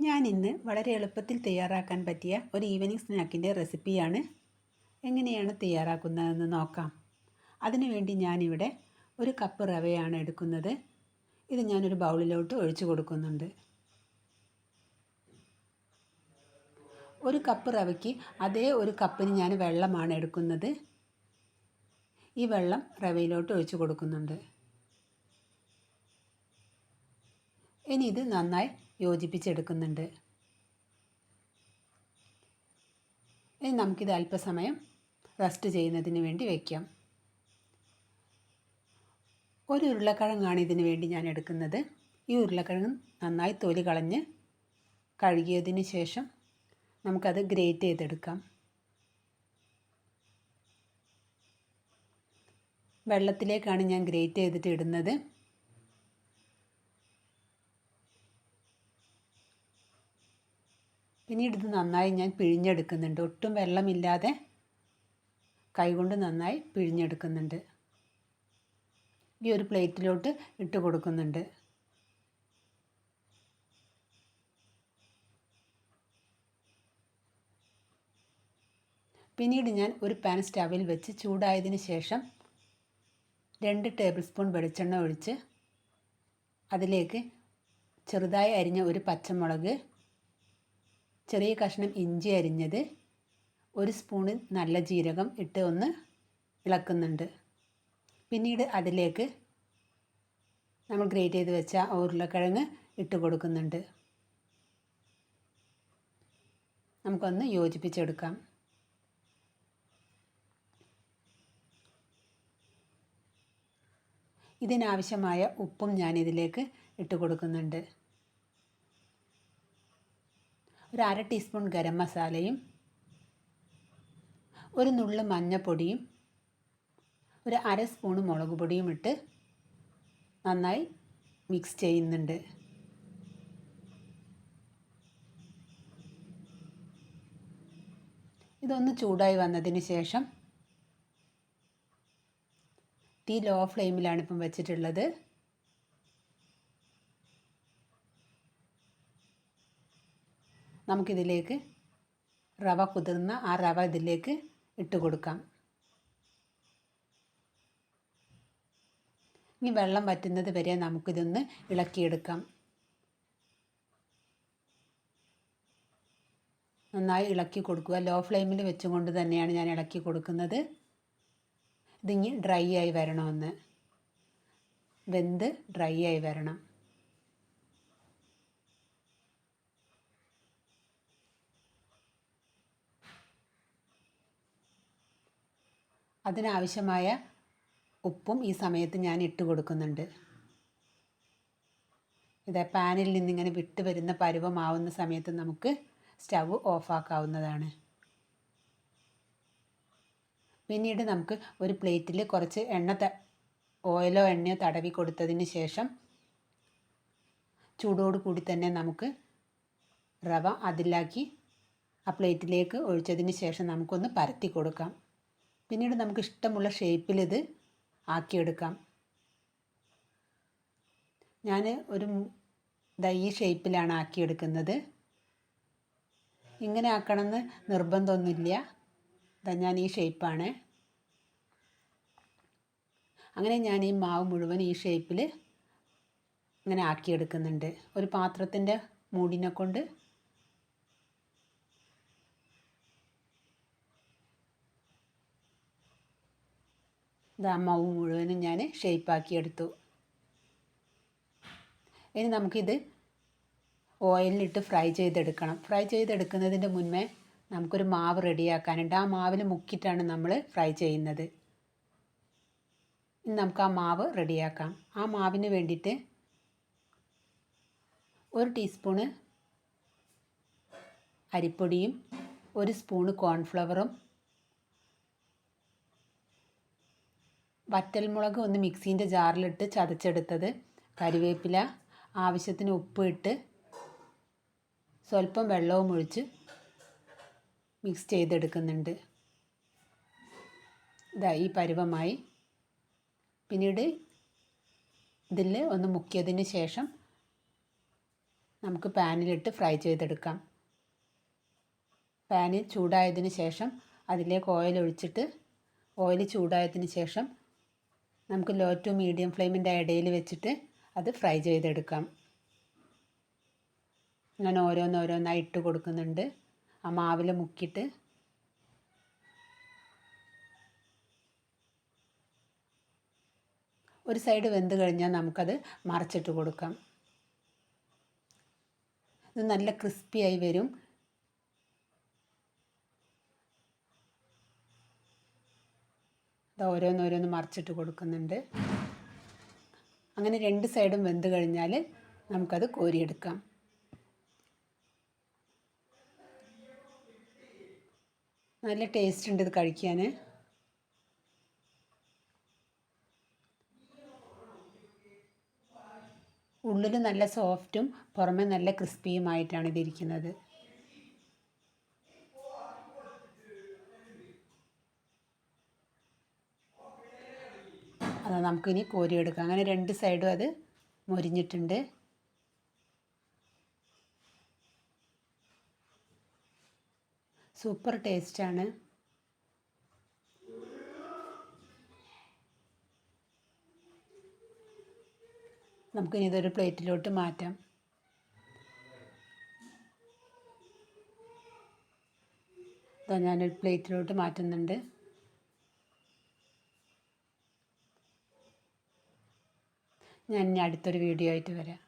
ഞാൻ ഇന്ന് വളരെ എളുപ്പത്തിൽ തയ്യാറാക്കാൻ പറ്റിയ ഒരു ഈവനിങ് സ്നാക്കിൻ്റെ റെസിപ്പിയാണ്. എങ്ങനെയാണ് തയ്യാറാക്കുന്നതെന്ന് നോക്കാം. അതിനുവേണ്ടി ഞാനിവിടെ ഒരു കപ്പ് റവയാണ് എടുക്കുന്നത്. ഇത് ഞാനൊരു ബൗളിലോട്ട് ഒഴിച്ചു കൊടുക്കുന്നുണ്ട്. ഒരു കപ്പ് റവയ്ക്ക് അതേ ഒരു കപ്പിന് ഞാൻ വെള്ളമാണ് എടുക്കുന്നത്. ഈ വെള്ളം റവയിലോട്ട് ഒഴിച്ചു കൊടുക്കുന്നുണ്ട്. ഇനി ഇത് നന്നായി യോജിപ്പിച്ചെടുക്കുന്നുണ്ട്. ഇനി നമുക്കിത് അല്പസമയം റെസ്റ്റ് ചെയ്യുന്നതിന് വേണ്ടി വയ്ക്കാം. ഒരു ഉരുളക്കിഴങ്ങാണ് ഇതിന് വേണ്ടി ഞാൻ എടുക്കുന്നത്. ഈ ഉരുളക്കിഴങ്ങ് നന്നായി തൊലി കളഞ്ഞ് കഴുകിയതിന് ശേഷം നമുക്കത് ഗ്രേറ്റ് ചെയ്തെടുക്കാം. വെള്ളത്തിലേക്കാണ് ഞാൻ ഗ്രേറ്റ് ചെയ്തിട്ട് ഇടുന്നത്. പിന്നീട് ഇത് നന്നായി ഞാൻ പിഴിഞ്ഞെടുക്കുന്നുണ്ട്. ഒട്ടും വെള്ളമില്ലാതെ കൈകൊണ്ട് നന്നായി പിഴിഞ്ഞെടുക്കുന്നുണ്ട്. ഈ ഒരു പ്ലേറ്റിലോട്ട് ഇട്ട് കൊടുക്കുന്നുണ്ട്. പിന്നീട് ഞാൻ ഒരു പാൻ സ്റ്റവിൽ വെച്ച് ചൂടായതിന് ശേഷം 2 ടേബിൾ സ്പൂൺ വെളിച്ചെണ്ണ ഒഴിച്ച് അതിലേക്ക് ചെറുതായി അരിഞ്ഞ ഒരു പച്ചമുളക്, ചെറിയ കഷ്ണം ഇഞ്ചി അരിഞ്ഞത്, 1 സ്പൂണ് നല്ല ജീരകം ഇട്ട് ഒന്ന് ഇളക്കുന്നുണ്ട്. പിന്നീട് അതിലേക്ക് നമ്മൾ ഗ്രേറ്റ് ചെയ്ത് വെച്ച ഉരുളക്കിഴങ്ങ് ഇട്ട് കൊടുക്കുന്നുണ്ട്. നമുക്കൊന്ന് യോജിപ്പിച്ചെടുക്കാം. ഇതിനാവശ്യമായ ഉപ്പും ഞാൻ ഇതിലേക്ക് ഇട്ട് കൊടുക്കുന്നുണ്ട്. ഒരു 1/2 ടീസ്പൂൺ ഗരം മസാലയും, ഒരു നുള്ള് മഞ്ഞൾപ്പൊടിയും, ഒരു 1/2 സ്പൂൺ മുളക് പൊടിയും ഇട്ട് നന്നായി മിക്സ് ചെയ്യുന്നുണ്ട്. ഇതൊന്ന് ചൂടായി വന്നതിന് ശേഷം തീ ലോ ഫ്ലെയിമിലാണ് ഇപ്പം വെച്ചിട്ടുള്ളത്. നമുക്കിതിലേക്ക് റവ കുതിർന്ന ആ റവ ഇതിലേക്ക് ഇട്ട് കൊടുക്കാം. ഇനി വെള്ളം വറ്റുന്നത് വരെ നമുക്കിതൊന്ന് ഇളക്കിയെടുക്കാം. നന്നായി ഇളക്കി കൊടുക്കുക. ലോ ഫ്ലെയിമിൽ വെച്ചുകൊണ്ട് തന്നെയാണ് ഞാൻ ഇളക്കി കൊടുക്കുന്നത്. ഇതിങ്ങി ഡ്രൈ ആയി വരണമെന്ന്, വെന്ത് ഡ്രൈ ആയി വരണം. അതിനാവശ്യമായ ഉപ്പും ഈ സമയത്ത് ഞാൻ ഇട്ട് കൊടുക്കുന്നുണ്ട്. ഇത് പാനിൽ നിന്നിങ്ങനെ വിട്ട് വരുന്ന പരുവമാവുന്ന സമയത്ത് നമുക്ക് സ്റ്റവ് ഓഫാക്കാവുന്നതാണ്. പിന്നീട് നമുക്ക് ഒരു പ്ലേറ്റിൽ കുറച്ച് ഓയിലോ എണ്ണയോ തടവി കൊടുത്തതിന് ശേഷം ചൂടോട് കൂടി തന്നെ നമുക്ക് റവ അതിലാക്കി ആ പ്ലേറ്റിലേക്ക് ഒഴിച്ചതിന് ശേഷം നമുക്കൊന്ന് പരത്തി കൊടുക്കാം. പിന്നീട് നമുക്ക് ഇഷ്ടമുള്ള ഷേപ്പിൽ ഇത് ആക്കിയെടുക്കാം. ഞാൻ ഈ ഷേപ്പിലാണ് ആക്കിയെടുക്കുന്നത്. ഇങ്ങനെ ആക്കണമെന്ന് നിർബന്ധമൊന്നുമില്ല. ഞാൻ ഈ ഷേപ്പാണ്. അങ്ങനെ ഞാൻ ഈ മാവ് മുഴുവൻ ഈ ഷേപ്പിൽ ഇങ്ങനെ ആക്കിയെടുക്കുന്നുണ്ട്. ഒരു പാത്രത്തിൻ്റെ മൂടിനെ കൊണ്ട് മാവ് മുഴുവനും ഞാൻ ഷേപ്പാക്കിയെടുത്തു. ഇനി നമുക്കിത് ഓയിലിലിട്ട് ഫ്രൈ ചെയ്തെടുക്കണം. ഫ്രൈ ചെയ്തെടുക്കുന്നതിൻ്റെ മുന്നേ നമുക്കൊരു മാവ് റെഡിയാക്കാനുണ്ട്. ആ മാവിൽ മുക്കിയിട്ടാണ് നമ്മൾ ഫ്രൈ ചെയ്യുന്നത്. ഇനി നമുക്ക് ആ മാവ് റെഡിയാക്കാം. ആ മാവിന് വേണ്ടിയിട്ട് 1 ടീസ്പൂണ് അരിപ്പൊടിയും 1 സ്പൂണ് കോൺഫ്ലവറും, വറ്റൽമുളക് ഒന്ന് മിക്സീൻ്റെ ജാറിലിട്ട് ചതച്ചെടുത്തത്, കരിവേപ്പില, ആവശ്യത്തിന് ഉപ്പ് ഇട്ട് സ്വല്പം വെള്ളവും ഒഴിച്ച് മിക്സ് ചെയ്തെടുക്കുന്നുണ്ട്. ഈ പരുവമായി. പിന്നീട് ഇതിൽ ഒന്ന് മുക്കിയതിന് ശേഷം നമുക്ക് പാനിലിട്ട് ഫ്രൈ ചെയ്തെടുക്കാം. പാന് ചൂടായതിന് ശേഷം അതിലേക്ക് ഓയിൽ ഒഴിച്ചിട്ട് ഓയിൽ ചൂടായതിന് ശേഷം നമുക്ക് ലോ ടു മീഡിയം ഫ്ലെയിമിൻ്റെ ഇടയിൽ വെച്ചിട്ട് അത് ഫ്രൈ ചെയ്തെടുക്കാം. ഞാൻ ഓരോന്നോരോന്നായി ഇട്ട് കൊടുക്കുന്നുണ്ട്. ആ മാവിൽ മുക്കിയിട്ട് ഒരു സൈഡ് വെന്ത് കഴിഞ്ഞാൽ നമുക്കത് മറിച്ചിട്ട് കൊടുക്കാം. ഇത് നല്ല ക്രിസ്പിയായി വരും. ഇത് ഓരോന്നോരോന്ന് മറിച്ചിട്ട് കൊടുക്കുന്നുണ്ട്. അങ്ങനെ രണ്ട് സൈഡും വെന്ത് കഴിഞ്ഞാൽ നമുക്കത് കോരിയെടുക്കാം. നല്ല ടേസ്റ്റ് ഉണ്ട് ഇത് കഴിക്കാൻ. ഉള്ളിൽ നല്ല സോഫ്റ്റും പുറമെ നല്ല ക്രിസ്പിയുമായിട്ടാണ് ഇതിരിക്കുന്നത്. അത് നമുക്കിനി കോരിയെടുക്കാം. അങ്ങനെ രണ്ട് സൈഡും അത് മൊരിഞ്ഞിട്ടുണ്ട്. സൂപ്പർ ടേസ്റ്റാണ്. നമുക്കിനി ഇതൊരു പ്ലേറ്റിലോട്ട് മാറ്റാം. ഇതാ ഞാനൊരു പ്ലേറ്റിലോട്ട് മാറ്റുന്നുണ്ട്. ഞാൻ ഇനി അടുത്തൊരു വീഡിയോ ആയിട്ട് വരാം.